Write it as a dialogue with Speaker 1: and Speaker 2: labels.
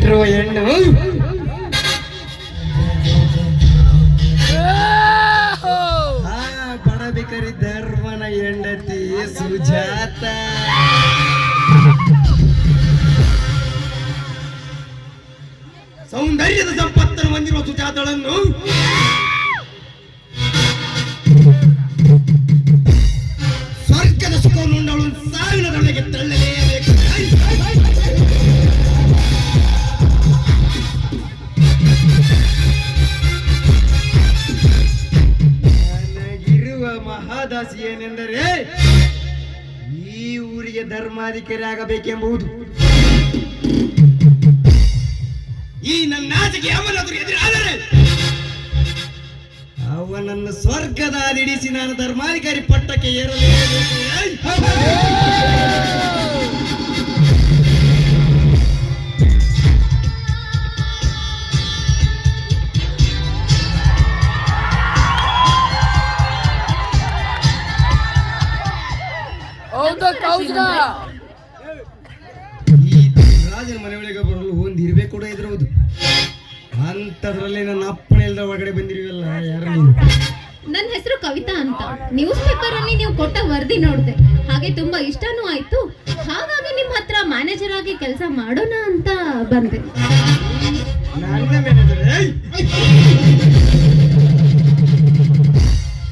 Speaker 1: ಕೊಟ್ಟಿರುವ ಹೆಣ್ಣು ಬಡಬಿಕರಿ ಧರ್ಮನ ಹೆಂಡತಿ ಸುಜಾತ. ಸೌಂದರ್ಯದ ಸಂಪತ್ತನ್ನು ಹೊಂದಿರುವ ಸುಜಾತಳನ್ನು ಸ್ವರ್ಗದ ಸುಖವನ್ನು ಉಂಡವಳು ಸಾವಿನ ದೊಳಗೆ ತಳ್ಳಲೇಬೇಕು. ನನಗಿರುವ ಮಹಾದಾಸಿ ಏನೆಂದರೆ ಈ ಊರಿಗೆ ಧರ್ಮಾಧಿಕಾರಿ ಆಗಬೇಕೆಂಬುದು. ಈ ನನ್ನ ಆಸೆಗೆ ಅವನಾದರೂ ಎದುರಾದರೆ ಅವನನ್ನು ಸ್ವರ್ಗದ ಹಾದಿಡಿಸಿ ನಾನು ಧರ್ಮಾಧಿಕಾರಿ ಪಟ್ಟಕ್ಕೆ ಏರಲೇಬೇಕು. ಈ ರಾಜನ ಮನೆ ಒಳಗೆ ಬರಲು ಹೊಂದಿರ್ಬೇಕು ಕೂಡ ಇದ್ರವುದು. ಅಂತದ್ರಲ್ಲಿ ನನ್ನ ಅಪ್ಪನ ಇಲ್ಲದ ಒಳಗಡೆ ಬಂದಿರುವಲ್ಲ ಯಾರು ನೀನು?
Speaker 2: ನನ್ನ ಹೆಸರು ಕವಿತಾ ಅಂತ. ನ್ಯೂಸ್ ಪೇಪರ್ ಅಲ್ಲಿ ನೀವು ಕೊಟ್ಟ ವರದಿ ನೋಡಿದೆ, ಹಾಗೆ ತುಂಬಾ ಇಷ್ಟನೂ ಆಯ್ತು. ಹಾಗಾಗಿ ನಿಮ್ಮ ಹತ್ರ ಮ್ಯಾನೇಜರ್ ಆಗಿ ಕೆಲಸ ಮಾಡೋಣ ಅಂತ ಬಂದೆ.
Speaker 1: ನನ್ನ ಮ್ಯಾನೇಜರ್